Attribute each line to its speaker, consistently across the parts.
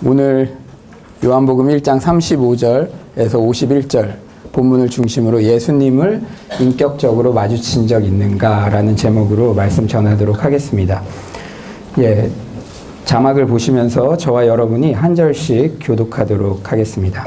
Speaker 1: 오늘 요한복음 1장 35절에서 51절 본문을 중심으로 예수님을 인격적으로 마주친 적 있는가라는 제목으로 말씀 전하도록 하겠습니다. 자막을 보시면서 저와 여러분이 한 절씩 교독하도록 하겠습니다.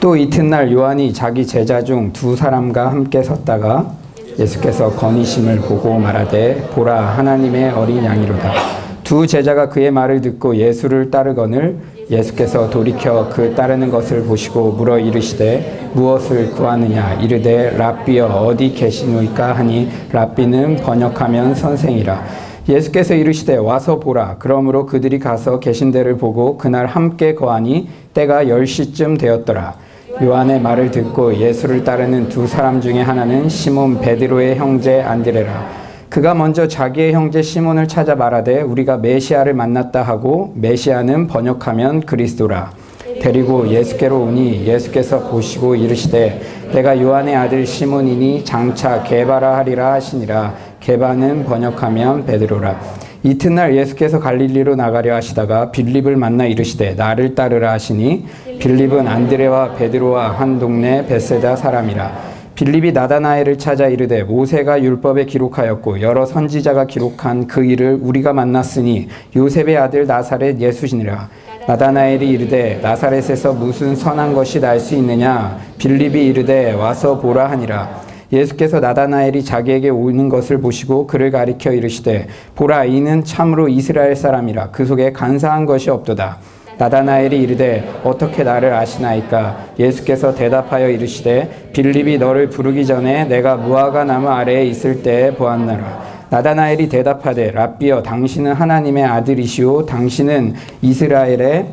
Speaker 1: 또 이튿날 요한이 자기 제자 중 두 사람과 함께 섰다가 예수께서 거니심을 보고 말하되 보라 하나님의 어린 양이로다. 두 제자가 그의 말을 듣고 예수를 따르거늘 예수께서 돌이켜 그 따르는 것을 보시고 물어 이르시되 무엇을 구하느냐 이르되 랍비여 어디 계시노이까 하니 랍비는 번역하면 선생이라. 예수께서 이르시되 와서 보라. 그러므로 그들이 가서 계신 데를 보고 그날 함께 거하니 때가 10시쯤 되었더라. 요한의 말을 듣고 예수를 따르는 두 사람 중에 하나는 시몬 베드로의 형제 안드레라. 그가 먼저 자기의 형제 시몬을 찾아 말하되 우리가 메시아를 만났다 하고 메시아는 번역하면 그리스도라. 데리고 예수께로 오니 예수께서 보시고 이르시되 내가 요한의 아들 시몬이니 장차 게바라 하리라 하시니라. 게바는 번역하면 베드로라. 이튿날 예수께서 갈릴리로 나가려 하시다가 빌립을 만나 이르시되 나를 따르라 하시니 빌립은 안드레와 베드로와 한 동네 벳세다 사람이라. 빌립이 나다나엘을 찾아 이르되 모세가 율법에 기록하였고 여러 선지자가 기록한 그 일을 우리가 만났으니 요셉의 아들 나사렛 예수시니라. 나다나엘이 이르되 나사렛에서 무슨 선한 것이 날 수 있느냐. 빌립이 이르되 와서 보라 하니라. 예수께서 나다나엘이 자기에게 오는 것을 보시고 그를 가리켜 이르시되 보라 이는 참으로 이스라엘 사람이라. 그 속에 간사한 것이 없도다. 나다나엘이 이르되 어떻게 나를 아시나이까. 예수께서 대답하여 이르시되 빌립이 너를 부르기 전에 내가 무화과 나무 아래에 있을 때에 보았노라. 나다나엘이 대답하되 랍비여 당신은 하나님의 아들이시오 당신은 이스라엘의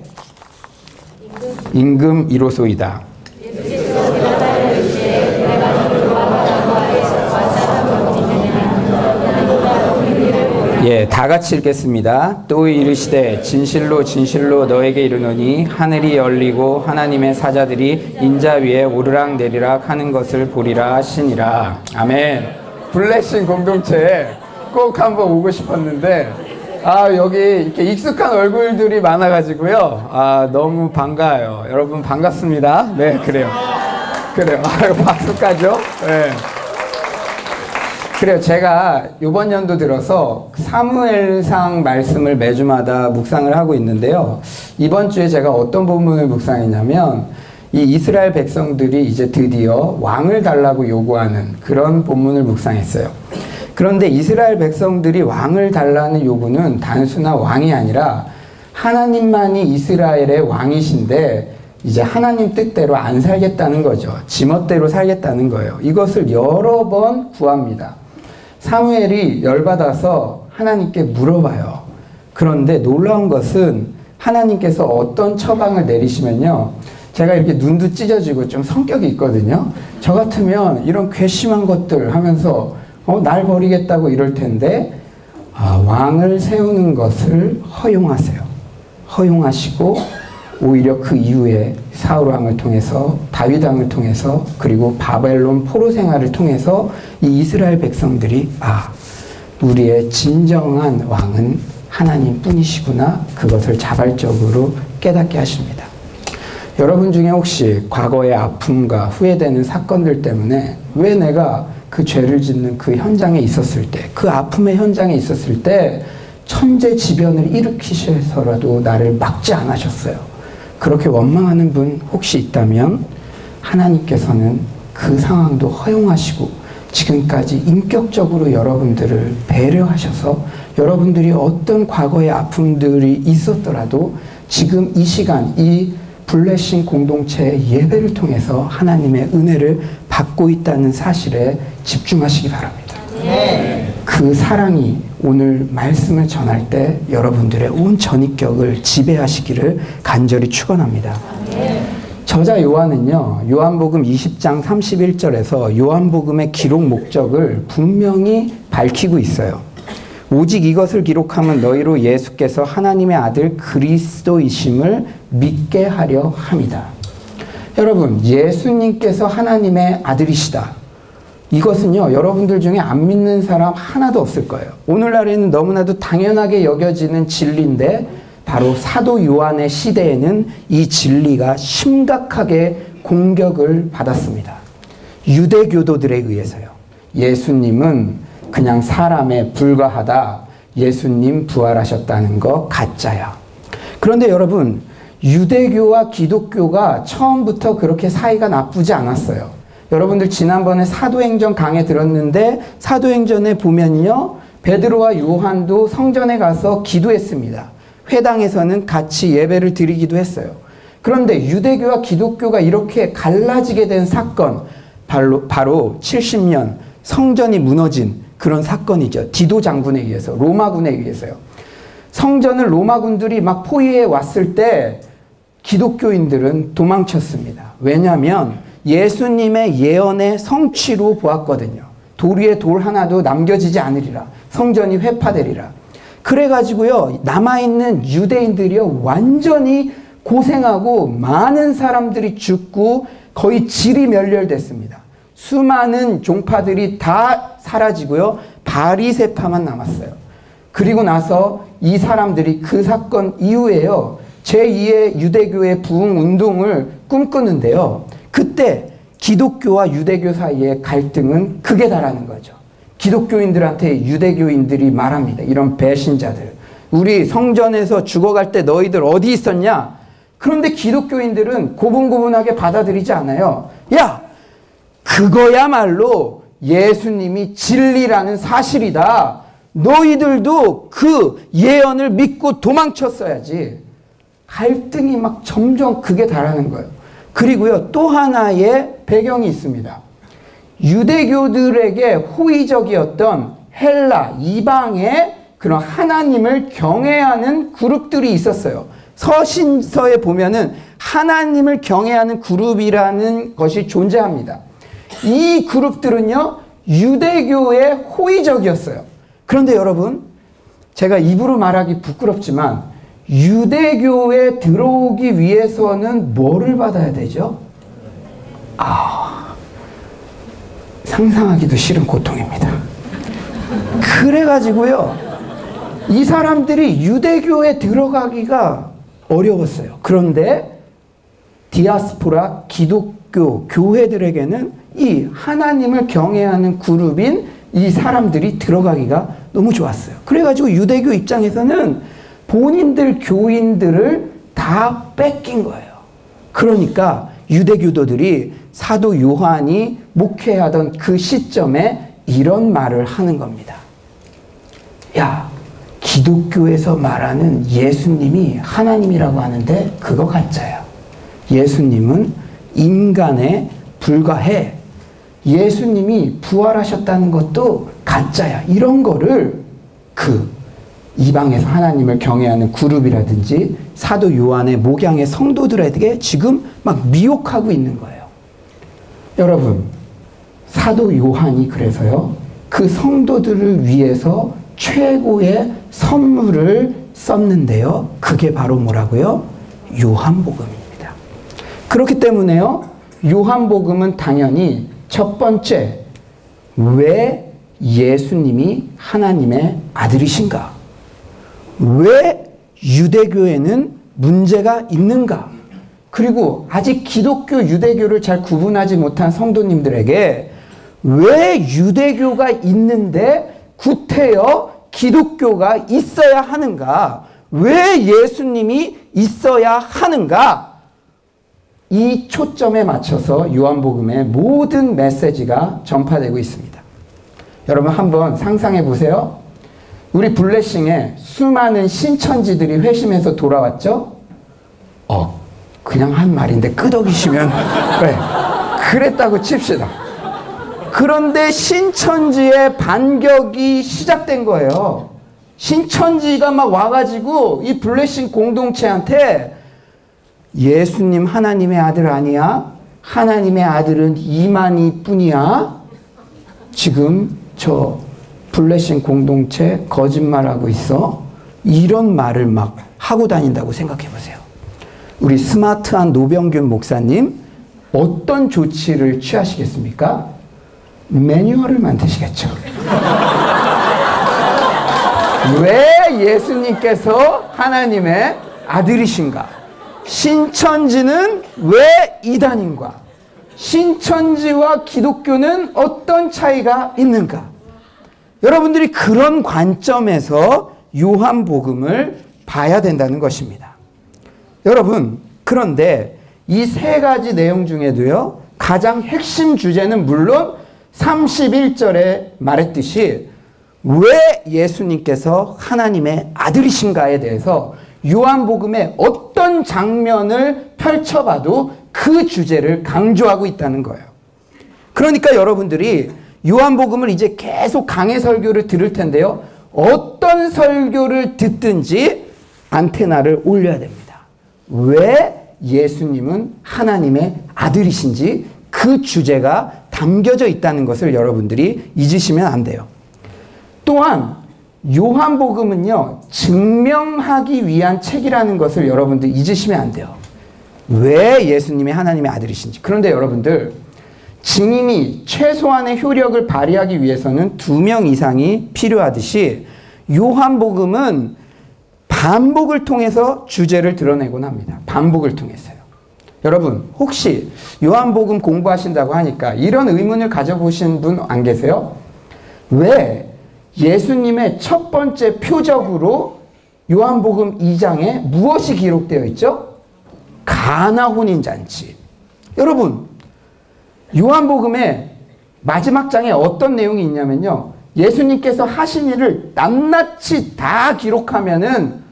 Speaker 1: 임금이로소이다. 다 같이 읽겠습니다. 또 이르시되 진실로 진실로 너에게 이르노니 하늘이 열리고 하나님의 사자들이 인자 위에 오르락 내리락 하는 것을 보리라 하시니라. 아멘. 블레싱 공동체에 꼭 한번 오고 싶었는데 여기 이렇게 익숙한 얼굴들이 많아가지고요. 너무 반가워요. 여러분 반갑습니다. 네, 그래요. 박수까죠? 네. 그래요. 제가 이번 연도 들어서 사무엘상 말씀을 매주마다 묵상을 하고 있는데요. 이번 주에 제가 어떤 본문을 묵상했냐면 이 이스라엘 백성들이 이제 드디어 왕을 달라고 요구하는 그런 본문을 묵상했어요. 그런데 이스라엘 백성들이 왕을 달라는 요구는 단순한 왕이 아니라 하나님만이 이스라엘의 왕이신데 이제 하나님 뜻대로 안 살겠다는 거죠. 지멋대로 살겠다는 거예요. 이것을 여러 번 구합니다. 사무엘이 열받아서 하나님께 물어봐요. 그런데 놀라운 것은 하나님께서 어떤 처방을 내리시면요. 제가 이렇게 눈도 찢어지고 좀 성격이 있거든요. 저 같으면 이런 괘씸한 것들 하면서 날 버리겠다고 이럴 텐데 왕을 세우는 것을 허용하세요. 허용하시고 오히려 그 이후에 사울 왕을 통해서 다윗 왕을 통해서 그리고 바벨론 포로 생활을 통해서 이 이스라엘 백성들이 우리의 진정한 왕은 하나님 뿐이시구나 그것을 자발적으로 깨닫게 하십니다. 여러분 중에 혹시 과거의 아픔과 후회되는 사건들 때문에 왜 내가 그 죄를 짓는 그 현장에 있었을 때 그 아픔의 현장에 있었을 때 천재지변을 일으키셔서라도 나를 막지 않으셨어요. 그렇게 원망하는 분 혹시 있다면 하나님께서는 그 상황도 허용하시고 지금까지 인격적으로 여러분들을 배려하셔서 여러분들이 어떤 과거의 아픔들이 있었더라도 지금 이 시간 이 블레싱 공동체의 예배를 통해서 하나님의 은혜를 받고 있다는 사실에 집중하시기 바랍니다. 그 사랑이 오늘 말씀을 전할 때 여러분들의 온 전입격을 지배하시기를 간절히 축원합니다. 저자 요한은요. 요한복음 20장 31절에서 요한복음의 기록 목적을 분명히 밝히고 있어요. 오직 이것을 기록하면 너희로 예수께서 하나님의 아들 그리스도이심을 믿게 하려 함이다. 여러분 예수님께서 하나님의 아들이시다. 이것은요 여러분들 중에 안 믿는 사람 하나도 없을 거예요. 오늘날에는 너무나도 당연하게 여겨지는 진리인데 바로 사도 요한의 시대에는 이 진리가 심각하게 공격을 받았습니다. 유대교도들에 의해서요. 예수님은 그냥 사람에 불과하다. 예수님 부활하셨다는 거 가짜야. 그런데 여러분, 유대교와 기독교가 처음부터 그렇게 사이가 나쁘지 않았어요. 여러분들 지난번에 사도행전 강해 들었는데 사도행전에 보면요, 베드로와 요한도 성전에 가서 기도했습니다. 회당에서는 같이 예배를 드리기도 했어요. 그런데 유대교와 기독교가 이렇게 갈라지게 된 사건, 바로 70년 성전이 무너진 그런 사건이죠. 디도 장군에 의해서, 로마군에 의해서요. 성전을 로마군들이 막 포위해 왔을 때 기독교인들은 도망쳤습니다. 왜냐하면 예수님의 예언의 성취로 보았거든요. 돌 위에 돌 하나도 남겨지지 않으리라. 성전이 회파되리라. 그래가지고요, 남아있는 유대인들이요, 완전히 고생하고 많은 사람들이 죽고 거의 질이 멸렬됐습니다. 수많은 종파들이 다 사라지고요, 바리새파만 남았어요. 그리고 나서 이 사람들이 그 사건 이후에요, 제2의 유대교의 부흥 운동을 꿈꾸는데요. 그때 기독교와 유대교 사이의 갈등은 극에 달하는 거죠. 기독교인들한테 유대교인들이 말합니다. 이런 배신자들. 우리 성전에서 죽어갈 때 너희들 어디 있었냐? 그런데 기독교인들은 고분고분하게 받아들이지 않아요. 야! 그거야말로 예수님이 진리라는 사실이다. 너희들도 그 예언을 믿고 도망쳤어야지. 갈등이 막 점점 극에 달하는 거예요. 그리고요, 또 하나의 배경이 있습니다. 유대교들에게 호의적이었던 헬라, 이방의 그런 하나님을 경외하는 그룹들이 있었어요. 서신서에 보면은 하나님을 경외하는 그룹이라는 것이 존재합니다. 이 그룹들은요, 유대교에 호의적이었어요. 그런데 여러분, 제가 입으로 말하기 부끄럽지만 유대교에 들어오기 위해서는 뭐를 받아야 되죠? 상상하기도 싫은 고통입니다. 그래가지고요, 이 사람들이 유대교에 들어가기가 어려웠어요. 그런데 디아스포라 기독교 교회들에게는 이 하나님을 경외하는 그룹인 이 사람들이 들어가기가 너무 좋았어요. 그래가지고 유대교 입장에서는 본인들 교인들을 다 뺏긴 거예요. 그러니까 유대교도들이 사도 요한이 목회하던 그 시점에 이런 말을 하는 겁니다. 야, 기독교에서 말하는 예수님이 하나님이라고 하는데 그거 가짜야. 예수님은 인간에 불과해. 예수님이 부활하셨다는 것도 가짜야. 이런 거를 그 이방에서 하나님을 경외하는 그룹이라든지 사도 요한의 목양의 성도들에게 지금 막 미혹하고 있는 거예요. 여러분, 사도 요한이 그래서요, 그 성도들을 위해서 최고의 선물을 썼는데요. 그게 바로 뭐라고요? 요한복음입니다. 그렇기 때문에요, 요한복음은 당연히 첫 번째, 왜 예수님이 하나님의 아들이신가? 왜 유대교에는 문제가 있는가? 그리고 아직 기독교, 유대교를 잘 구분하지 못한 성도님들에게 왜 유대교가 있는데 구태여 기독교가 있어야 하는가? 왜 예수님이 있어야 하는가? 이 초점에 맞춰서 요한복음의 모든 메시지가 전파되고 있습니다. 여러분 한번 상상해 보세요. 우리 블레싱에 수많은 신천지들이 회심해서 돌아왔죠? 그냥 한 말인데 끄덕이시면 네, 그랬다고 칩시다. 그런데 신천지의 반격이 시작된 거예요. 신천지가 막 와가지고 이 블레싱 공동체한테 예수님 하나님의 아들 아니야? 하나님의 아들은 이만희 뿐이야? 지금 저 블레싱 공동체 거짓말하고 있어? 이런 말을 막 하고 다닌다고 생각해 보세요. 우리 스마트한 노병균 목사님 어떤 조치를 취하시겠습니까? 매뉴얼을 만드시겠죠. 왜 예수님께서 하나님의 아들이신가? 신천지는 왜 이단인가? 신천지와 기독교는 어떤 차이가 있는가? 여러분들이 그런 관점에서 요한복음을 봐야 된다는 것입니다. 여러분, 그런데 이 세 가지 내용 중에도요, 가장 핵심 주제는 물론 31절에 말했듯이 왜 예수님께서 하나님의 아들이신가에 대해서 요한복음의 어떤 장면을 펼쳐봐도 그 주제를 강조하고 있다는 거예요. 그러니까 여러분들이 요한복음을 이제 계속 강해 설교를 들을 텐데요. 어떤 설교를 듣든지 안테나를 올려야 됩니다. 왜 예수님은 하나님의 아들이신지 그 주제가 담겨져 있다는 것을 여러분들이 잊으시면 안 돼요. 또한 요한복음은요, 증명하기 위한 책이라는 것을 여러분들 잊으시면 안 돼요. 왜 예수님이 하나님의 아들이신지. 그런데 여러분들, 증인이 최소한의 효력을 발휘하기 위해서는 2명 이상이 필요하듯이 요한복음은 반복을 통해서 주제를 드러내곤 합니다. 반복을 통해서요. 여러분, 혹시 요한복음 공부하신다고 하니까 이런 의문을 가져보신 분 안 계세요? 왜 예수님의 첫 번째 표적으로 요한복음 2장에 무엇이 기록되어 있죠? 가나 혼인잔치. 여러분, 요한복음의 마지막 장에 어떤 내용이 있냐면요, 예수님께서 하신 일을 낱낱이 다 기록하면은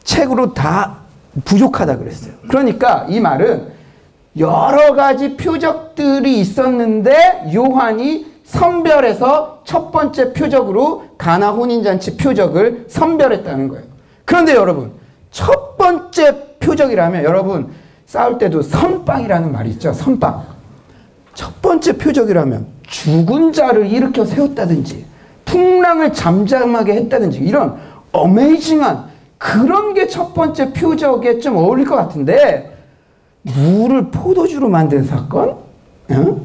Speaker 1: 책으로 다 부족하다 그랬어요. 그러니까 이 말은 여러 가지 표적들이 있었는데 요한이 선별해서 첫 번째 표적으로 가나 혼인잔치 표적을 선별했다는 거예요. 그런데 여러분, 첫 번째 표적이라면, 여러분 싸울 때도 선빵이라는 말이 있죠. 선빵. 첫 번째 표적이라면 죽은 자를 일으켜 세웠다든지 풍랑을 잠잠하게 했다든지 이런 어메이징한 그런 게 첫 번째 표적에 좀 어울릴 것 같은데, 물을 포도주로 만든 사건? 응?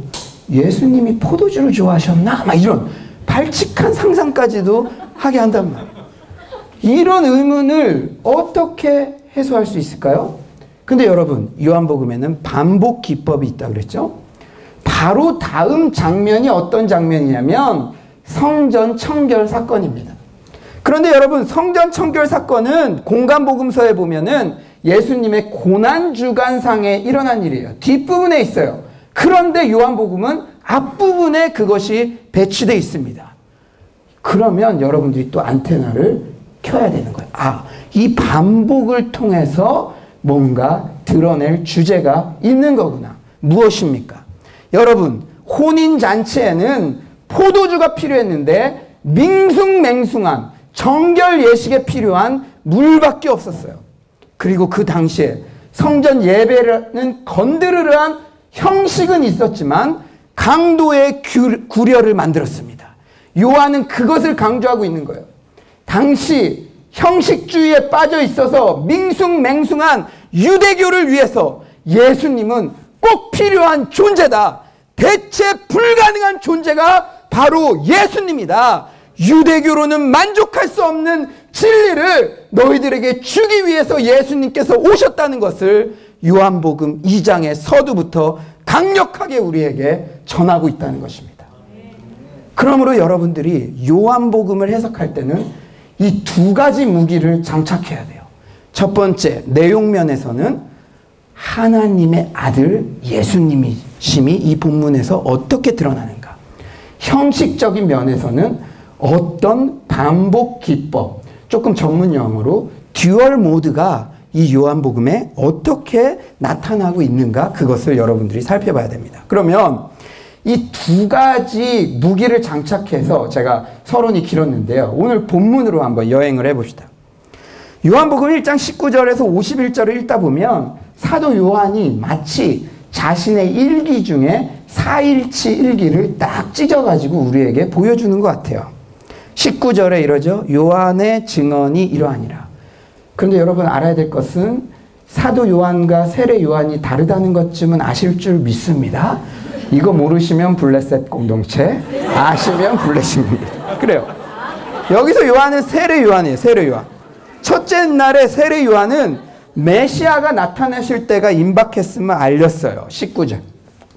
Speaker 1: 예수님이 포도주를 좋아하셨나? 막 이런 발칙한 상상까지도 하게 한단 말이에요. 이런 의문을 어떻게 해소할 수 있을까요? 근데 여러분, 요한복음에는 반복 기법이 있다고 그랬죠? 바로 다음 장면이 어떤 장면이냐면 성전 청결 사건입니다. 그런데 여러분, 성전 청결 사건은 공간복음서에 보면은 예수님의 고난주간상에 일어난 일이에요. 뒷부분에 있어요. 그런데 요한복음은 앞부분에 그것이 배치되어 있습니다. 그러면 여러분들이 또 안테나를 켜야 되는 거예요. 아, 이 반복을 통해서 뭔가 드러낼 주제가 있는 거구나. 무엇입니까? 여러분, 혼인잔치에는 포도주가 필요했는데 밍숭맹숭한 정결 예식에 필요한 물밖에 없었어요. 그리고 그 당시에 성전 예배는 건드르르한 형식은 있었지만 강도의 구려를 만들었습니다. 요한은 그것을 강조하고 있는 거예요. 당시 형식주의에 빠져 있어서 밍숭맹숭한 유대교를 위해서 예수님은 꼭 필요한 존재다. 대체 불가능한 존재가 바로 예수님이다. 유대교로는 만족할 수 없는 진리를 너희들에게 주기 위해서 예수님께서 오셨다는 것을 요한복음 2장의 서두부터 강력하게 우리에게 전하고 있다는 것입니다. 그러므로 여러분들이 요한복음을 해석할 때는 이 두 가지 무기를 장착해야 돼요. 첫 번째, 내용면에서는 하나님의 아들 예수님이심이 이 본문에서 어떻게 드러나는가. 형식적인 면에서는 어떤 반복 기법, 조금 전문 용어로 듀얼 모드가 이 요한복음에 어떻게 나타나고 있는가, 그것을 여러분들이 살펴봐야 됩니다. 그러면 이 두 가지 무기를 장착해서, 제가 서론이 길었는데요, 오늘 본문으로 한번 여행을 해봅시다. 요한복음 1장 19절에서 51절을 읽다 보면 사도 요한이 마치 자신의 일기 중에 4일치 일기를 딱 찢어가지고 우리에게 보여주는 것 같아요. 19절에 이러죠. 요한의 증언이 이러하니라. 그런데 여러분 알아야 될 것은 사도 요한과 세례 요한이 다르다는 것쯤은 아실 줄 믿습니다. 이거 모르시면 블레셋 공동체, 아시면 블레싱입니다. 그래요. 여기서 요한은 세례 요한이에요. 세례 요한. 첫째 날에 세례 요한은 메시아가 나타나실 때가 임박했음을 알렸어요. 19절.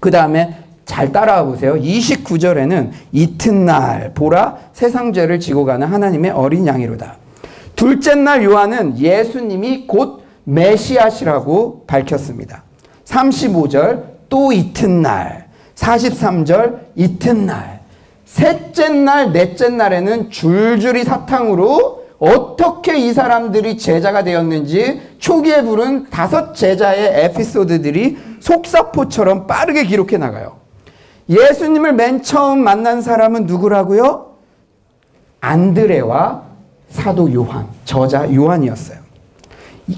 Speaker 1: 그 다음에 잘 따라와 보세요. 29절에는 이튿날 보라 세상 죄를 지고 가는 하나님의 어린 양이로다. 둘째 날 요한은 예수님이 곧 메시아시라고 밝혔습니다. 35절 또 이튿날, 43절 이튿날, 셋째 날, 넷째 날에는 줄줄이 사탕으로 어떻게 이 사람들이 제자가 되었는지 초기에 부른 5 제자의 에피소드들이 속사포처럼 빠르게 기록해 나가요. 예수님을 맨 처음 만난 사람은 누구라고요? 안드레와 사도 요한, 저자 요한이었어요.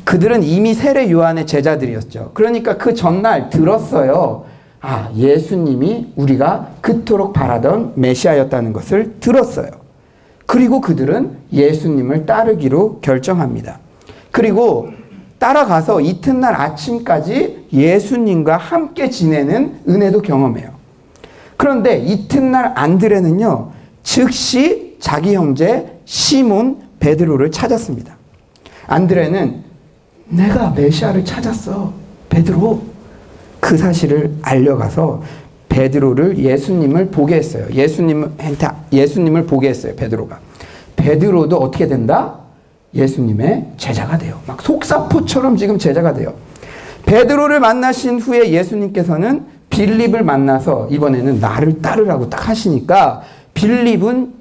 Speaker 1: 그들은 이미 세례 요한의 제자들이었죠. 그러니까 그 전날 들었어요. 아, 예수님이 우리가 그토록 바라던 메시아였다는 것을 들었어요. 그리고 그들은 예수님을 따르기로 결정합니다. 그리고 따라가서 이튿날 아침까지 예수님과 함께 지내는 은혜도 경험해요. 그런데 이튿날 안드레는요, 즉시 자기 형제 시몬 베드로를 찾았습니다. 안드레는 내가 메시아를 찾았어, 베드로. 그 사실을 알려가서 베드로를 예수님을 보게 했어요. 예수님을 보게 했어요, 베드로가. 베드로도 어떻게 된다? 예수님의 제자가 돼요. 막 속사포처럼 지금 제자가 돼요. 베드로를 만나신 후에 예수님께서는 빌립을 만나서 이번에는 나를 따르라고 딱 하시니까 빌립은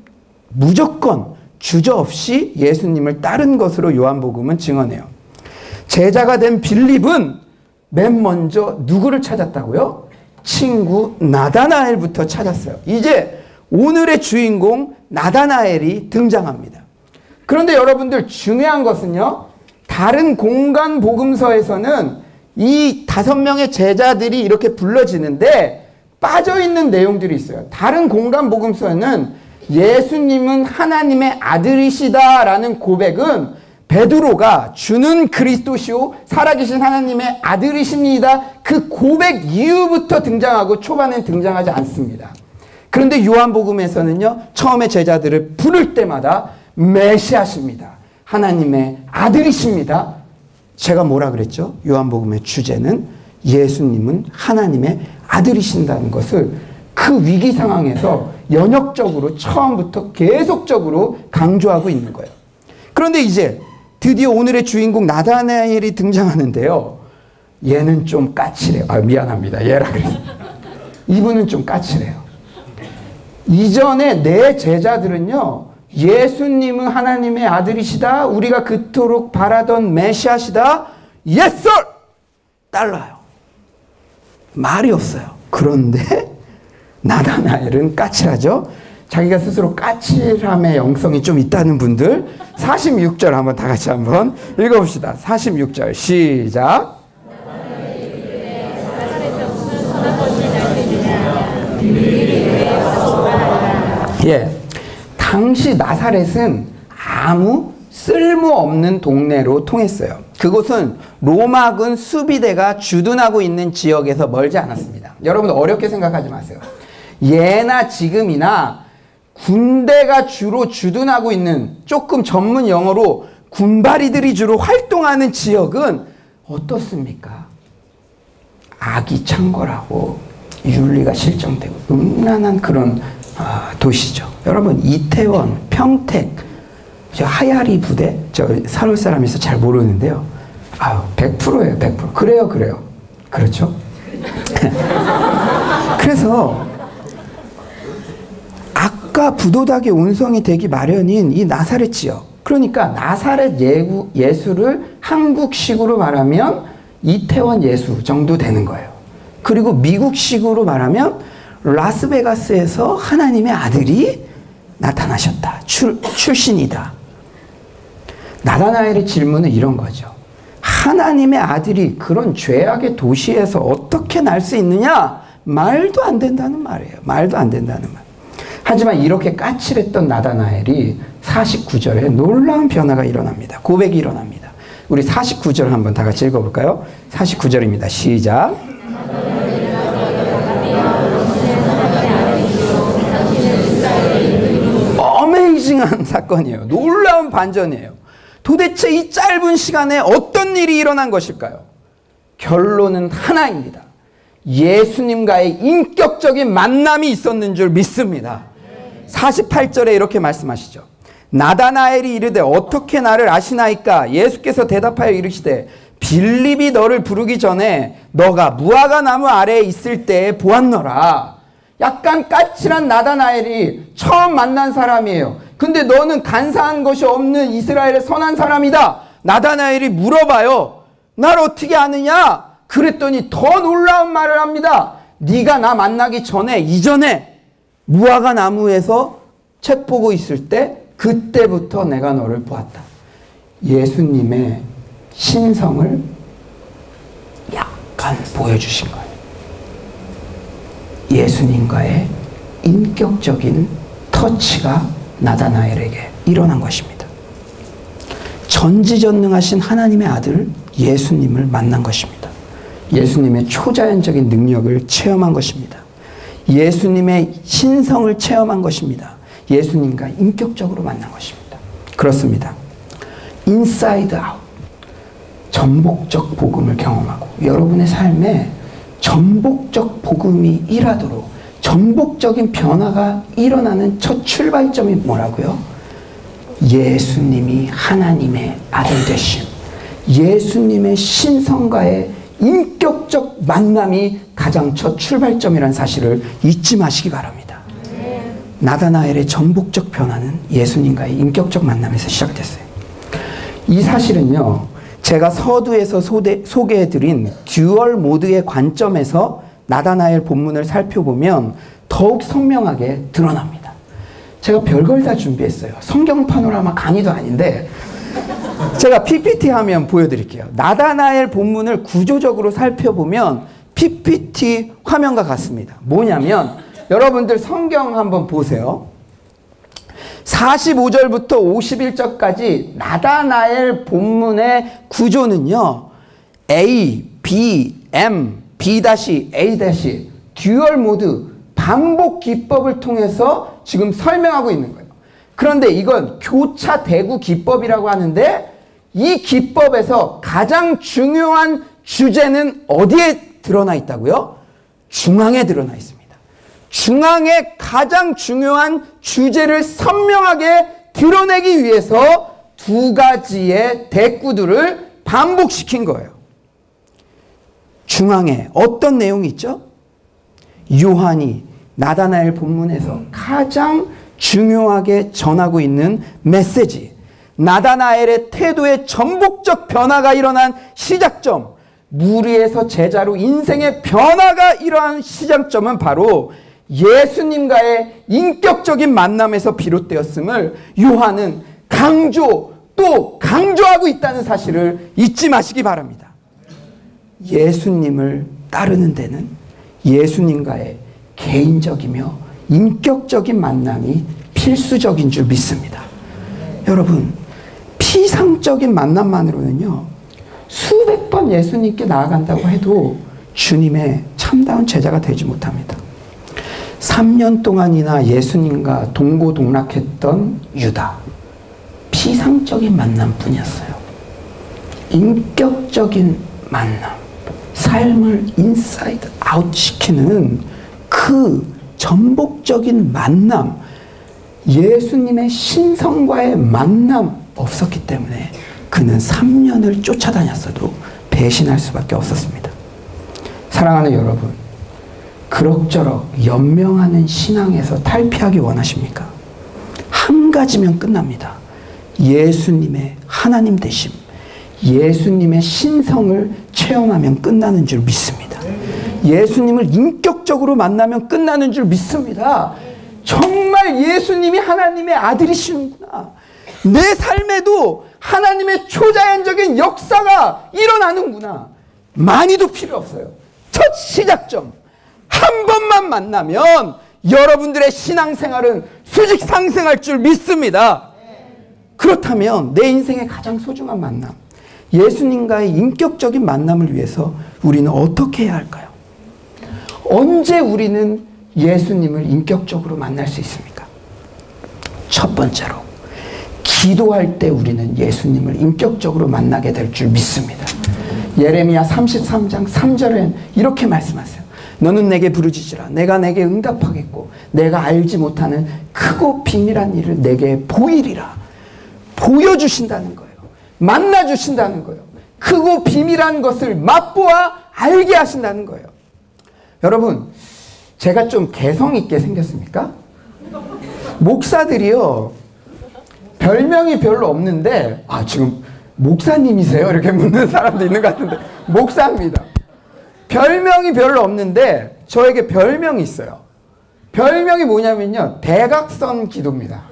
Speaker 1: 무조건 주저없이 예수님을 따른 것으로 요한복음은 증언해요. 제자가 된 빌립은 맨 먼저 누구를 찾았다고요? 친구 나다나엘부터 찾았어요. 이제 오늘의 주인공 나다나엘이 등장합니다. 그런데 여러분들 중요한 것은요, 다른 공간 복음서에서는 이 5명의 제자들이 이렇게 불러지는데 빠져있는 내용들이 있어요. 다른 공간 복음서에는 예수님은 하나님의 아들이시다라는 고백은 베드로가 주는 그리스도시오 살아계신 하나님의 아들이십니다. 그 고백 이후부터 등장하고 초반엔 등장하지 않습니다. 그런데 요한복음에서는요, 처음에 제자들을 부를 때마다 메시아십니다. 하나님의 아들이십니다. 제가 뭐라 그랬죠? 요한복음의 주제는 예수님은 하나님의 아들이신다는 것을 그 위기 상황에서 연역적으로 처음부터 계속적으로 강조하고 있는 거예요. 그런데 이제 드디어 오늘의 주인공 나다나엘이 등장하는데요. 얘는 좀 까칠해요. 아, 미안합니다. 얘라 그랬어요. 이분은 좀 까칠해요. 이전에 내 제자들은요, 예수님은 하나님의 아들이시다, 우리가 그토록 바라던 메시아시다, yes sir! 달라요. 말이 없어요. 그런데 나다나엘은 까칠하죠. 자기가 스스로 까칠함의 영성이 좀 있다는 분들 46절 한번 다 같이 한번 읽어봅시다. 46절 시작. 예, 당시 나사렛은 아무 쓸모없는 동네로 통했어요. 그곳은 로마군 수비대가 주둔하고 있는 지역에서 멀지 않았습니다. 여러분 어렵게 생각하지 마세요. 예나 지금이나 군대가 주로 주둔하고 있는, 조금 전문 용어로 군바리들이 주로 활동하는 지역은 어떻습니까? 악이 창궐하고 윤리가 실정되고 음란한 그런 도시죠. 여러분 이태원, 평택, 저 하야리 부대, 저 서울 사람이서 잘 모르는데요. 100%예요, 100%. 그래요. 그렇죠? 그래서 아까 부도덕의 온성이 되기 마련인 이 나사렛 지역, 그러니까 나사렛 예수를 한국식으로 말하면 이태원 예수 정도 되는 거예요. 그리고 미국식으로 말하면 라스베가스에서 하나님의 아들이 나타나셨다. 출신이다. 나다나엘의 질문은 이런 거죠. 하나님의 아들이 그런 죄악의 도시에서 어떻게 날 수 있느냐? 말도 안 된다는 말이에요. 말도 안 된다는 말. 하지만 이렇게 까칠했던 나다나엘이 49절에 놀라운 변화가 일어납니다. 고백이 일어납니다. 우리 49절 한번 다 같이 읽어볼까요? 49절입니다. 시작. 어메이징한 사건이에요. 놀라운 반전이에요. 도대체 이 짧은 시간에 어떤 일이 일어난 것일까요? 결론은 하나입니다. 예수님과의 인격적인 만남이 있었는 줄 믿습니다. 48절에 이렇게 말씀하시죠. 나다나엘이 이르되 어떻게 나를 아시나이까? 예수께서 대답하여 이르시되 빌립이 너를 부르기 전에 너가 무화과 나무 아래에 있을 때에 보았노라. 약간 까칠한 나다나엘이 처음 만난 사람이에요. 근데 너는 간사한 것이 없는 이스라엘의 선한 사람이다. 나다나엘이 물어봐요. 날 어떻게 아느냐? 그랬더니 더 놀라운 말을 합니다. 네가 나 만나기 전에 이전에 무화과 나무에서 책 보고 있을 때 그때부터 내가 너를 보았다. 예수님의 신성을 약간 보여주신 거예요. 예수님과의 인격적인 터치가 나다나엘에게 일어난 것입니다. 전지전능하신 하나님의 아들 예수님을 만난 것입니다. 예수님의 초자연적인 능력을 체험한 것입니다. 예수님의 신성을 체험한 것입니다. 예수님과 인격적으로 만난 것입니다. 그렇습니다. 인사이드 아웃, 전복적 복음을 경험하고 여러분의 삶에 전복적 복음이 일하도록 전복적인 변화가 일어나는 첫 출발점이 뭐라고요? 예수님이 하나님의 아들 되심, 예수님의 신성과의 인격적 만남이 가장 첫 출발점이라는 사실을 잊지 마시기 바랍니다. 나다나엘의 전복적 변화는 예수님과의 인격적 만남에서 시작됐어요. 이 사실은요, 제가 서두에서 소개해드린 듀얼 모드의 관점에서 나다나엘 본문을 살펴보면 더욱 선명하게 드러납니다. 제가 별걸 다 준비했어요. 성경 파노라마 강의도 아닌데 제가 PPT 화면 보여드릴게요. 나다나엘 본문을 구조적으로 살펴보면 PPT 화면과 같습니다. 뭐냐면 여러분들 성경 한번 보세요. 45절부터 51절까지 나다나엘 본문의 구조는요, A, B, M, B-A- 듀얼 모드 반복 기법을 통해서 지금 설명하고 있는 거예요. 그런데 이건 교차 대구 기법이라고 하는데 이 기법에서 가장 중요한 주제는 어디에 드러나 있다고요? 중앙에 드러나 있습니다. 중앙에 가장 중요한 주제를 선명하게 드러내기 위해서 두 가지의 대꾸들을 반복시킨 거예요. 중앙에 어떤 내용이 있죠? 요한이 나다나엘 본문에서 가장 중요하게 전하고 있는 메시지, 나다나엘의 태도의 전복적 변화가 일어난 시작점, 무리에서 제자로 인생의 변화가 일어난 시작점은 바로 예수님과의 인격적인 만남에서 비롯되었음을 요한은 또 강조하고 있다는 사실을 잊지 마시기 바랍니다. 예수님을 따르는 데는 예수님과의 개인적이며 인격적인 만남이 필수적인 줄 믿습니다. 여러분, 피상적인 만남만으로는요, 수백 번 예수님께 나아간다고 해도 주님의 참다운 제자가 되지 못합니다. 3년 동안이나 예수님과 동고동락했던 유다, 피상적인 만남뿐이었어요. 인격적인 만남, 삶을 인사이드 아웃 시키는 그 전복적인 만남, 예수님의 신성과의 만남 없었기 때문에 그는 3년을 쫓아다녔어도 배신할 수밖에 없었습니다. 사랑하는 여러분, 그럭저럭 연명하는 신앙에서 탈피하기 원하십니까? 한 가지면 끝납니다. 예수님의 하나님 되심, 예수님의 신성을 체험하면 끝나는 줄 믿습니다. 예수님을 인격적으로 만나면 끝나는 줄 믿습니다. 정말 예수님이 하나님의 아들이시는구나. 내 삶에도 하나님의 초자연적인 역사가 일어나는구나. 많이도 필요 없어요. 첫 시작점. 한 번만 만나면 여러분들의 신앙생활은 수직 상승할 줄 믿습니다. 그렇다면 내 인생의 가장 소중한 만남, 예수님과의 인격적인 만남을 위해서 우리는 어떻게 해야 할까요? 언제 우리는 예수님을 인격적으로 만날 수 있습니까? 첫 번째로 기도할 때 우리는 예수님을 인격적으로 만나게 될 줄 믿습니다. 예레미야 33장 3절엔 이렇게 말씀하세요. 너는 내게 부르짖으라. 내가 내게 응답하겠고 내가 알지 못하는 크고 비밀한 일을 내게 보이리라. 보여주신다는 거예요. 만나주신다는 거예요. 크고 비밀한 것을 맛보아 알게 하신다는 거예요. 여러분, 제가 좀 개성 있게 생겼습니까? 목사들이요, 별명이 별로 없는데, 아, 지금 목사님이세요? 이렇게 묻는 사람도 있는 것 같은데, 목사입니다. 별명이 별로 없는데, 저에게 별명이 있어요. 별명이 뭐냐면요, 대각선 기도입니다.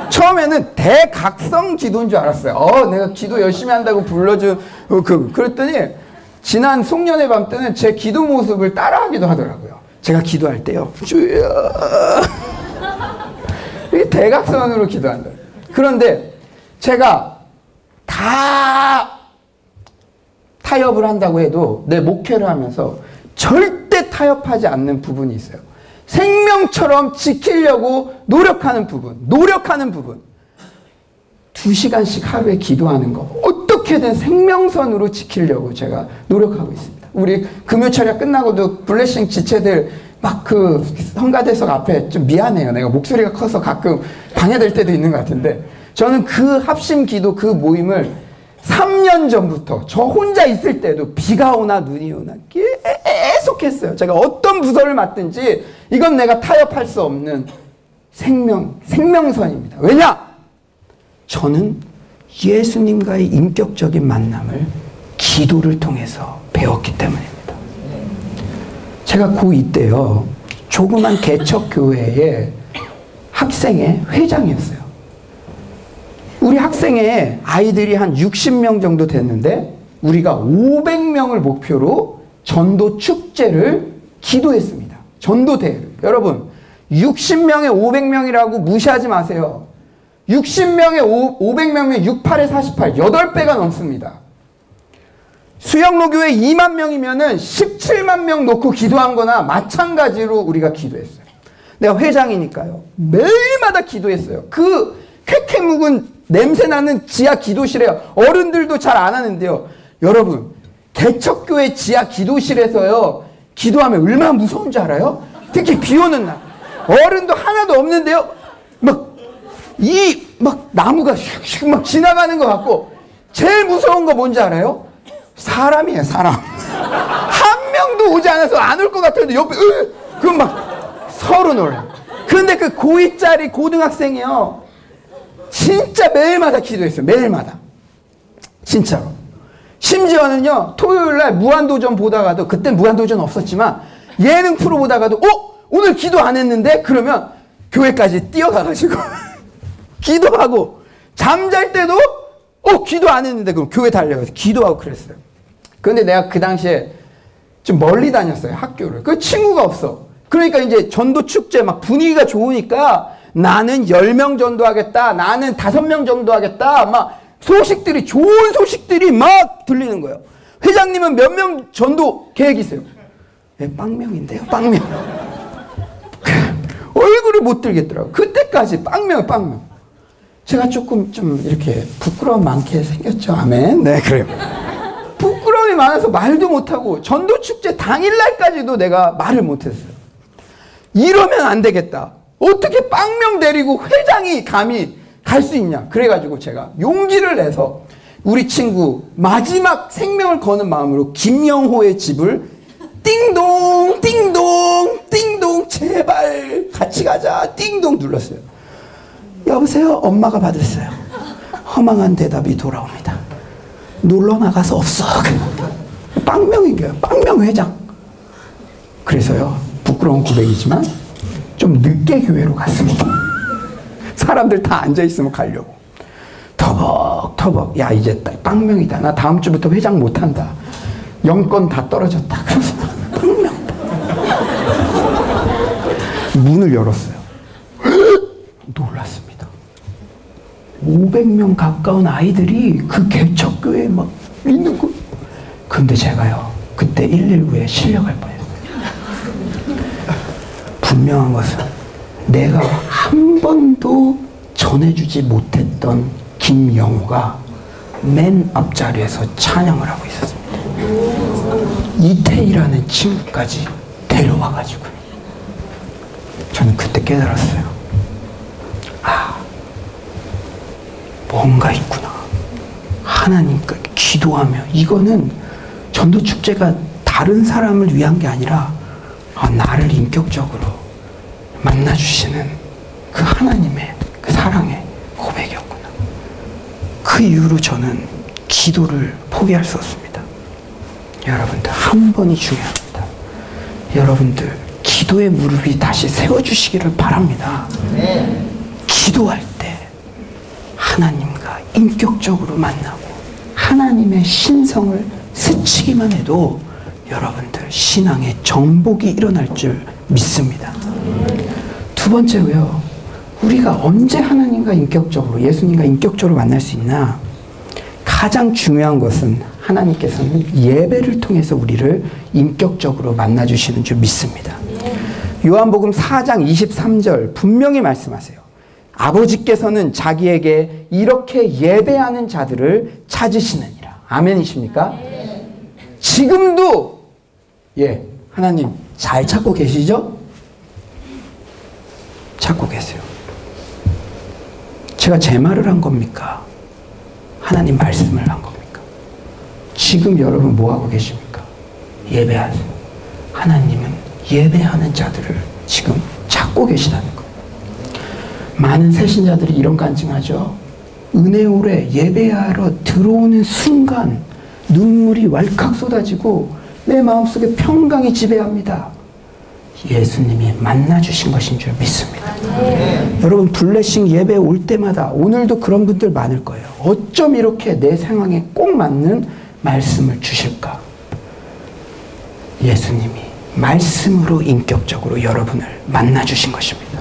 Speaker 1: 처음에는 대각성 기도인 줄 알았어요. 내가 기도 열심히 한다고 불러준, 그랬더니, 지난 송년회 밤 때는 제 기도 모습을 따라하기도 하더라고요. 제가 기도할 때요, 주여. 이게 대각선으로 기도한다. 그런데 제가 다 타협을 한다고 해도 내 목회를 하면서 절대 타협하지 않는 부분이 있어요. 생명처럼 지키려고 노력하는 부분. 2시간씩 하루에 기도하는 거. 어떻게든 생명선으로 지키려고 제가 노력하고 있습니다. 우리 금요철야 끝나고도 블레싱 지체들 막 그 성가대석 앞에 좀 미안해요. 내가 목소리가 커서 가끔 방해될 때도 있는 것 같은데, 저는 그 합심 기도 그 모임을 3년 전부터 저 혼자 있을 때도 비가 오나 눈이 오나 계속 했어요. 제가 어떤 부서를 맡든지 이건 내가 타협할 수 없는 생명선입니다. 왜냐? 저는 예수님과의 인격적인 만남을 기도를 통해서 배웠기 때문입니다. 제가 고2 때요, 조그만 개척교회의 학생회 회장이었어요. 우리 학생회에 아이들이 한 60명 정도 됐는데, 우리가 500명을 목표로 전도 축제를 기도했습니다. 전도대회를. 여러분, 60명에 500명이라고 무시하지 마세요. 60명에 500명이면 68에 48, 8배가 넘습니다. 수영로 교회 2만 명이면은 17만 명 놓고 기도한 거나 마찬가지로 우리가 기도했어요. 내가 회장이니까요. 매일마다 기도했어요. 그 쾌쾌 묵은 냄새나는 지하 기도실에 어른들도 잘 안 하는데요. 여러분, 개척교회 지하 기도실에서요, 기도하면 얼마나 무서운 줄 알아요? 특히 비 오는 날. 어른도 하나도 없는데요. 막 나무가 슉슉 막 지나가는 것 같고, 제일 무서운 거 뭔지 알아요? 사람이에요, 사람. 한 명도 오지 않아서 안 올 것 같았는데 옆에 그럼 막 서로 놀라. 그런데 그 고2짜리 고등학생이요, 진짜 매일마다 기도했어요. 매일마다. 진짜로. 심지어는요, 토요일날 무한도전 보다가도, 그땐 무한도전 없었지만 예능 프로 보다가도 오늘 기도 안 했는데? 그러면 교회까지 뛰어가가지고 기도하고, 잠잘 때도 기도 안 했는데 그럼 교회 달려가서 기도하고 그랬어요. 그런데 내가 그 당시에 좀 멀리 다녔어요, 학교를. 그 친구가 없어. 그러니까 이제 전도 축제 막 분위기가 좋으니까 나는 10명 전도하겠다, 나는 5명 전도하겠다, 막 소식들이, 좋은 소식들이 막 들리는 거예요. 회장님은 몇 명 전도 계획이세요? 빵명인데요, 빵명. 얼굴을 못 들겠더라고요. 그때까지 빵명. 제가 조금 좀 이렇게 부끄러움 많게 생겼죠. 아멘. 네, 그래요. 부끄러움이 많아서 말도 못하고, 전도축제 당일날까지도 내가 말을 못했어요. 이러면 안 되겠다. 어떻게 빵명 데리고 회장이 감히 갈 수 있냐. 그래가지고 제가 용기를 내서 우리 친구 마지막 생명을 거는 마음으로 김영호의 집을 띵동 제발 같이 가자 띵동 눌렀어요. 여보세요? 엄마가 받았어요. 허망한 대답이 돌아옵니다. 놀러 나가서 없어. 빵명인 거예요. 빵명 회장. 그래서요, 부끄러운 고백이지만 좀 늦게 교회로 갔습니다. 사람들 다 앉아있으면 가려고. 터벅터벅. 야, 이제 빵명이다. 나 다음 주부터 회장 못한다. 영권 다 떨어졌다. 그래서 빵명. 문을 열었어요. 놀랐습니다. 500명 가까운 아이들이 그 개척교회에 막 있는 거. 근데 제가요, 그때 119에 실려갈 뻔했어요. 분명한 것은 내가 한 번도 전해주지 못했던 김영호가 맨 앞자리에서 찬양을 하고 있었습니다. 이태희라는 친구까지 데려와가지고 저는 그때 깨달았어요. 아, 뭔가 있구나. 하나님께 기도하며, 이거는 전도축제가 다른 사람을 위한 게 아니라 나를 인격적으로 만나주시는 그 하나님의 그 사랑의 고백이었구나. 그 이후로 저는 기도를 포기할 수 없습니다. 여러분들, 한 번이 중요합니다. 여러분들, 기도의 무릎이 다시 세워주시기를 바랍니다. 기도할 때 하나님과 인격적으로 만나고 하나님의 신성을 스치기만 해도 여러분들 신앙의 정복이 일어날 줄 믿습니다. 두 번째로요, 우리가 언제 하나님과 인격적으로, 예수님과 인격적으로 만날 수 있나? 가장 중요한 것은 하나님께서는 예배를 통해서 우리를 인격적으로 만나주시는 줄 믿습니다. 요한복음 4장 23절 분명히 말씀하세요. 아버지께서는 자기에게 이렇게 예배하는 자들을 찾으시느니라. 아멘이십니까? 지금도 하나님 잘 찾고 계시죠? 찾고 계세요. 제가 제 말을 한 겁니까? 하나님 말씀을 한 겁니까? 지금 여러분 뭐 하고 계십니까? 예배하세요. 하나님은 예배하는 자들을 지금 찾고 계시다는 거예요. 많은 새신자들이 이런 간증하죠. 은혜홀에 예배하러 들어오는 순간 눈물이 왈칵 쏟아지고 내 마음속에 평강이 지배합니다. 예수님이 만나주신 것인 줄 믿습니다. 여러분, 블레싱 예배 올 때마다 오늘도 그런 분들 많을 거예요. 어쩜 이렇게 내 상황에 꼭 맞는 말씀을 주실까? 예수님이 말씀으로 인격적으로 여러분을 만나주신 것입니다.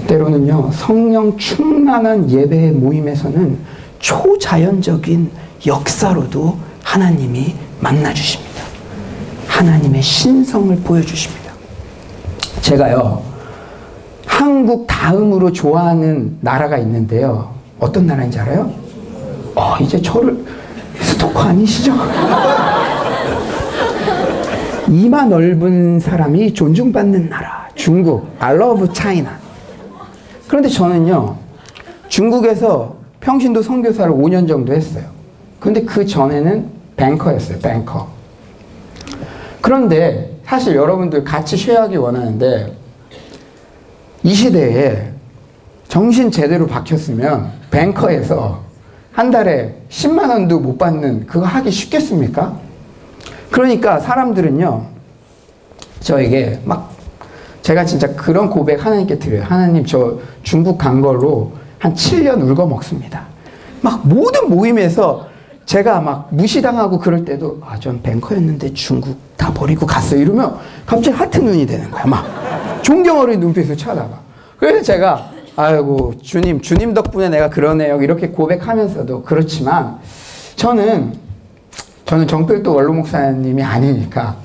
Speaker 1: 때로는요, 성령 충만한 예배의 모임에서는 초자연적인 역사로도 하나님이 만나주십니다. 하나님의 신성을 보여주십니다. 제가요, 한국 다음으로 좋아하는 나라가 있는데요. 어떤 나라인지 알아요? 이제 저를 스토커 아니시죠? 이마 넓은 사람이 존중받는 나라, 중국. I love China. 그런데 저는요, 중국에서 평신도 선교사를 5년 정도 했어요. 근데 그 전에는 뱅커였어요. 뱅커. 그런데 사실 여러분들 같이 쉐어하기 원하는데, 이 시대에 정신 제대로 박혔으면 뱅커에서 한 달에 10만 원도 못 받는 그거 하기 쉽겠습니까? 그러니까 사람들은요, 저에게 제가 진짜 그런 고백 하나님께 드려요. 하나님, 저 중국 간 걸로 한 7년 울고 먹습니다. 모든 모임에서 제가 무시당하고 그럴 때도, 전 뱅커였는데 중국 다 버리고 갔어요. 이러면 갑자기 하트 눈이 되는 거야. 존경 어린 눈빛으로 쳐다봐. 그래서 제가, 아이고, 주님 덕분에 내가 그러네요. 이렇게 고백하면서도, 그렇지만 저는 정필도 원로 목사님이 아니니까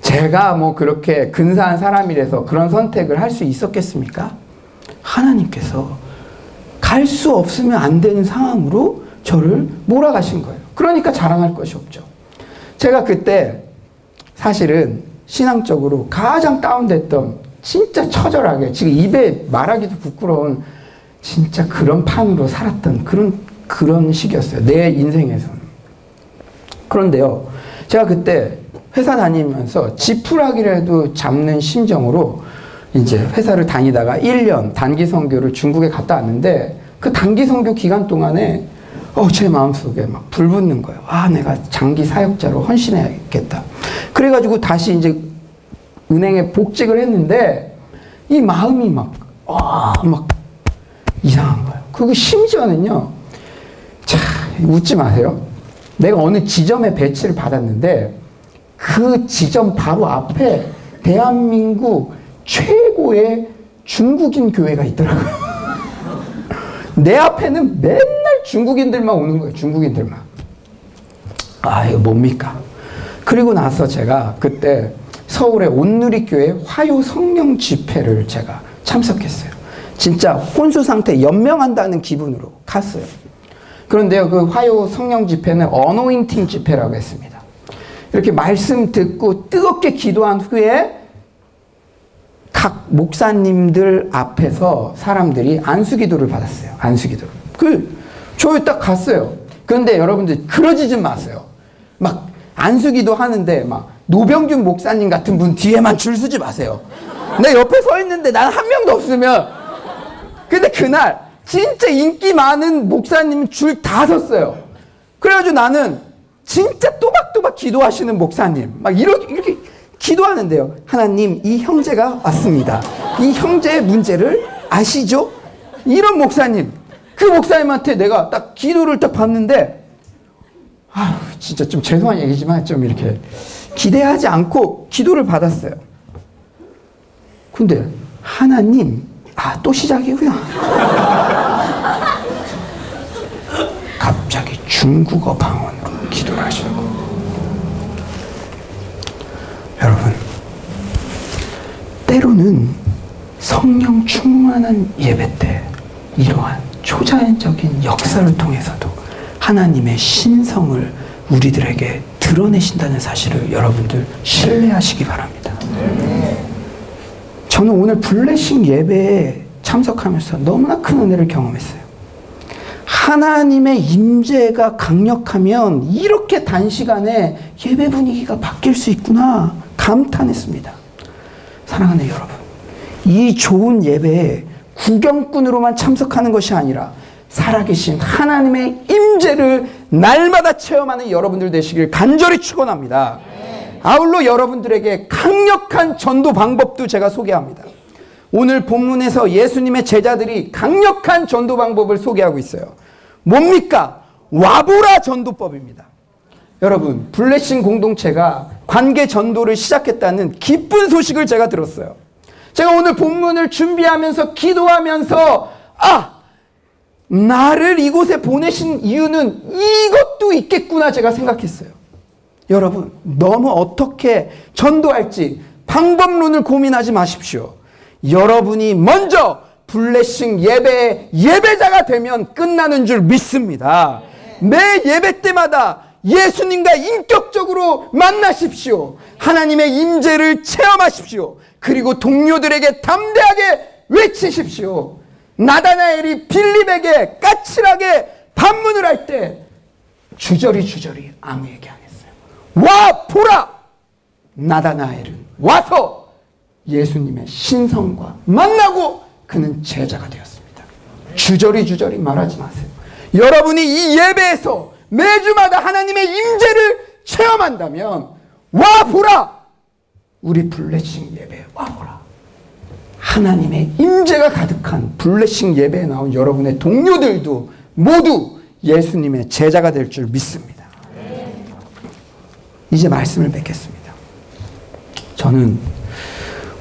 Speaker 1: 제가 그렇게 근사한 사람이라서 그런 선택을 할 수 있었겠습니까? 하나님께서 갈 수 없으면 안 되는 상황으로 저를 몰아가신 거예요. 그러니까 자랑할 것이 없죠. 제가 그때 사실은 신앙적으로 가장 다운됐던, 진짜 처절하게, 지금 입에 말하기도 부끄러운 진짜 그런 판으로 살았던 그런 시기였어요. 내 인생에서는. 그런데요, 제가 그때 회사 다니면서 지푸라기라도 잡는 심정으로 이제 회사를 다니다가 1년 단기 선교를 중국에 갔다 왔는데, 그 단기 선교 기간 동안에 제 마음속에 불붙는 거예요. 내가 장기 사역자로 헌신해야겠다. 그래가지고 다시 이제 은행에 복직을 했는데, 이 마음이 이상한 거예요. 그리고 심지어는요, 웃지 마세요. 내가 어느 지점에 배치를 받았는데, 그 지점 바로 앞에 대한민국 최고의 중국인 교회가 있더라고요. 내 앞에는 맨날 중국인들만 오는 거예요. 중국인들만. 이거 뭡니까? 그리고 나서 제가 그때 서울의 온누리교회 화요 성령 집회를 제가 참석했어요. 진짜 혼수 상태 연명한다는 기분으로 갔어요. 그런데요, 그 화요 성령 집회는 어노인팅 집회라고 했습니다. 이렇게 말씀 듣고 뜨겁게 기도한 후에 각 목사님들 앞에서 사람들이 안수기도를 받았어요. 안수기도를. 저 딱 갔어요. 그런데 여러분들 그러지 좀 마세요. 막 안수기도 하는데 막 노병균 목사님 같은 분 뒤에만 줄 서지 마세요. 내 옆에 서 있는데 난 한 명도 없으면. 근데 그날 진짜 인기 많은 목사님 줄 다 섰어요. 그래가지고 나는 진짜 또박또박 기도하시는 목사님 막 이렇게 기도하는데요. 하나님, 이 형제가 왔습니다. 이 형제의 문제를 아시죠? 이런 목사님. 그 목사님한테 내가 딱 기도를 딱 받는데, 진짜 좀 죄송한 얘기지만 좀 이렇게 기대하지 않고 기도를 받았어요. 근데 하나님, 또 시작이구나. 갑자기 중국어 방언으로 기도를 하시는 거예요. 여러분, 때로는 성령 충만한 예배 때 이러한 초자연적인 역사를 통해서도 하나님의 신성을 우리들에게 드러내신다는 사실을 여러분들 신뢰하시기 바랍니다. 저는 오늘 블레싱 예배에 참석하면서 너무나 큰 은혜를 경험했어요. 하나님의 임재가 강력하면 이렇게 단시간에 예배 분위기가 바뀔 수 있구나 감탄했습니다. 사랑하는 여러분, 이 좋은 예배에 구경꾼으로만 참석하는 것이 아니라 살아계신 하나님의 임재를 날마다 체험하는 여러분들 되시길 간절히 축원합니다. 아울러 여러분들에게 강력한 전도 방법도 제가 소개합니다. 오늘 본문에서 예수님의 제자들이 강력한 전도 방법을 소개하고 있어요. 뭡니까? 와보라 전도법입니다. 여러분, 블레싱 공동체가 관계 전도를 시작했다는 기쁜 소식을 제가 들었어요. 제가 오늘 본문을 준비하면서 기도하면서 나를 이곳에 보내신 이유는 이것도 있겠구나 제가 생각했어요. 여러분, 너무 어떻게 전도할지 방법론을 고민하지 마십시오. 여러분이 먼저 블레싱 예배의 예배자가 되면 끝나는 줄 믿습니다. 매 예배 때마다 예수님과 인격적으로 만나십시오. 하나님의 임재를 체험하십시오. 그리고 동료들에게 담대하게 외치십시오. 나다나엘이 빌립에게 까칠하게 반문을 할 때 주저리 아무 얘기 안 했어요. 와 보라! 나다나엘은 와서 예수님의 신성과 만나고 그는 제자가 되었습니다. 주저리 말하지 마세요. 여러분이 이 예배에서 매주마다 하나님의 임재를 체험한다면 와 보라! 우리 블레싱 예배에 와 보라. 하나님의 임재가 가득한 블레싱 예배에 나온 여러분의 동료들도 모두 예수님의 제자가 될 줄 믿습니다. 이제 말씀을 맺겠습니다. 저는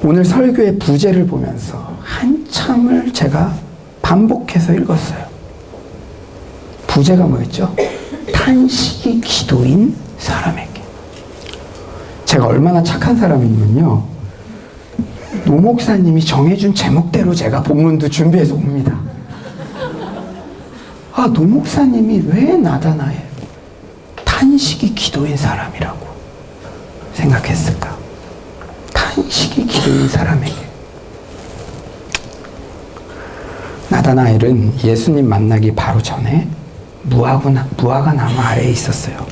Speaker 1: 오늘 설교의 부제를 보면서 한참을 제가 반복해서 읽었어요. 부제가 뭐였죠? 탄식이 기도인 사람에게. 제가 얼마나 착한 사람이냐면요, 노 목사님이 정해준 제목대로 제가 본문도 준비해서 옵니다. 노 목사님이 왜 나다나엘 탄식이 기도인 사람이라고 생각했을까? 탄식이 기도인 사람에게. 나다나엘은 예수님 만나기 바로 전에 무화과 나무 아래에 있었어요.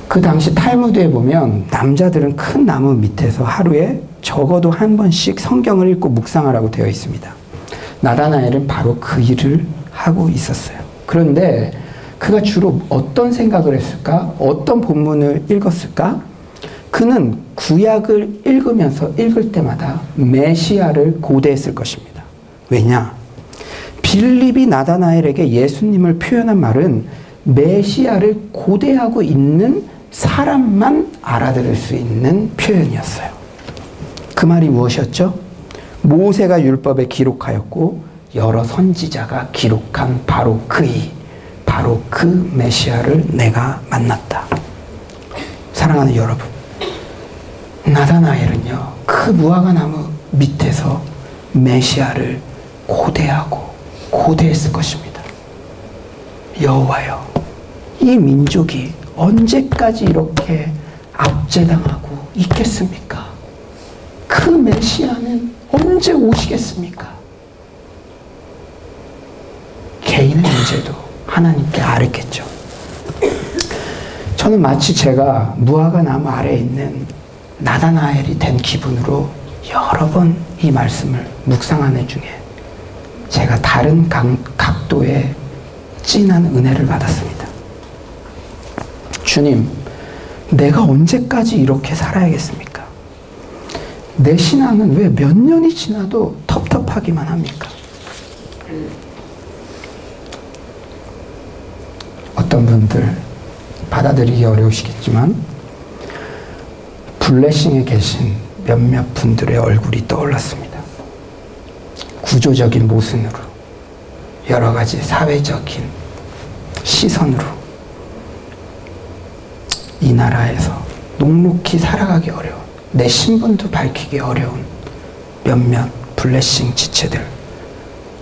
Speaker 1: 그 당시 탈무드에 보면 남자들은 큰 나무 밑에서 하루에 적어도 한 번씩 성경을 읽고 묵상하라고 되어 있습니다. 나다나엘은 바로 그 일을 하고 있었어요. 그런데 그가 주로 어떤 생각을 했을까? 어떤 본문을 읽었을까? 그는 구약을 읽을 때마다 메시아를 고대했을 것입니다. 왜냐? 빌립이 나다나엘에게 예수님을 표현한 말은 메시아를 고대하고 있는 사람만 알아들을 수 있는 표현이었어요. 그 말이 무엇이었죠? 모세가 율법에 기록하였고 여러 선지자가 기록한 바로 바로 그 메시아를 내가 만났다. 사랑하는 여러분, 나다나엘은요 그 무화과 나무 밑에서 메시아를 고대하고 고대했을 것입니다. 여호와여, 이 민족이 언제까지 이렇게 압제당하고 있겠습니까? 그 메시아는 언제 오시겠습니까? 개인의 문제도 하나님께 아뢰겠죠. 저는 마치 제가 무화과 나무 아래에 있는 나다나엘이 된 기분으로 여러 번 이 말씀을 묵상하는 중에 제가 다른 각도의 진한 은혜를 받았습니다. 주님, 내가 언제까지 이렇게 살아야겠습니까? 내 신앙은 왜 몇 년이 지나도 텁텁하기만 합니까? 어떤 분들 받아들이기 어려우시겠지만 블레싱에 계신 몇몇 분들의 얼굴이 떠올랐습니다. 구조적인 모순으로, 여러 가지 사회적인 시선으로 이 나라에서 녹록히 살아가기 어려운, 내 신분도 밝히기 어려운 몇몇 블레싱 지체들,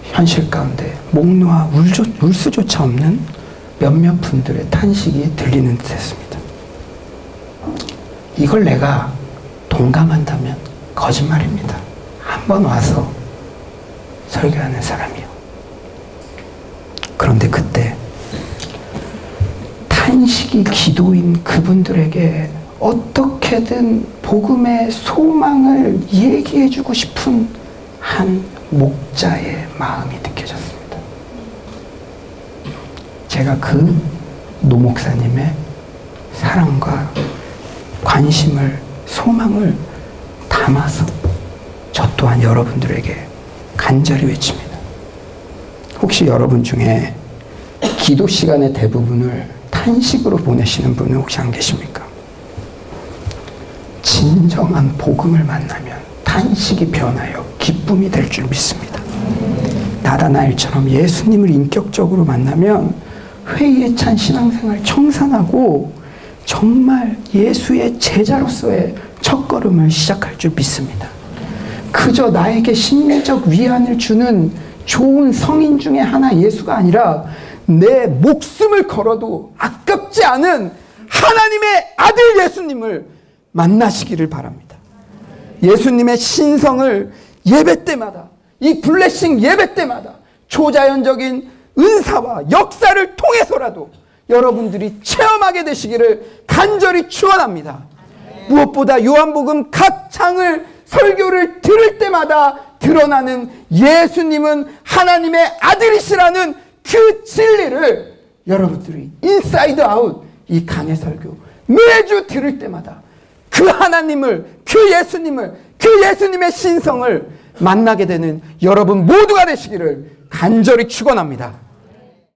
Speaker 1: 현실 가운데 목 놓아 울 수조차 없는 몇몇 분들의 탄식이 들리는 듯 했습니다. 이걸 내가 동감한다면 거짓말입니다. 한번 와서 설교하는 사람이요. 그런데 그때 탄식이 기도인 그분들에게 어떻게든 복음의 소망을 얘기해주고 싶은 한 목자의 마음이 느껴졌습니다. 제가 그 노 목사님의 사랑과 관심을, 소망을 담아서 저 또한 여러분들에게 간절히 외칩니다. 혹시 여러분 중에 기도 시간의 대부분을 탄식으로 보내시는 분은 혹시 안 계십니까? 진정한 복음을 만나면 탄식이 변하여 기쁨이 될 줄 믿습니다. 나다나엘처럼 예수님을 인격적으로 만나면 회의에 찬 신앙생활 청산하고 정말 예수의 제자로서의 첫걸음을 시작할 줄 믿습니다. 그저 나에게 심리적 위안을 주는 좋은 성인 중에 하나 예수가 아니라 내 목숨을 걸어도 아깝지 않은 하나님의 아들 예수님을 만나시기를 바랍니다. 예수님의 신성을 예배 때마다, 이 블레싱 예배 때마다 초자연적인 은사와 역사를 통해서라도 여러분들이 체험하게 되시기를 간절히 축원합니다. 무엇보다 요한복음 각 장을 설교를 들을 때마다 드러나는 예수님은 하나님의 아들이시라는 그 진리를 여러분들이 인사이드 아웃 이 강해 설교 매주 들을 때마다 그 하나님을, 그 예수님을, 그 예수님의 신성을 만나게 되는 여러분 모두가 되시기를 간절히 축원합니다.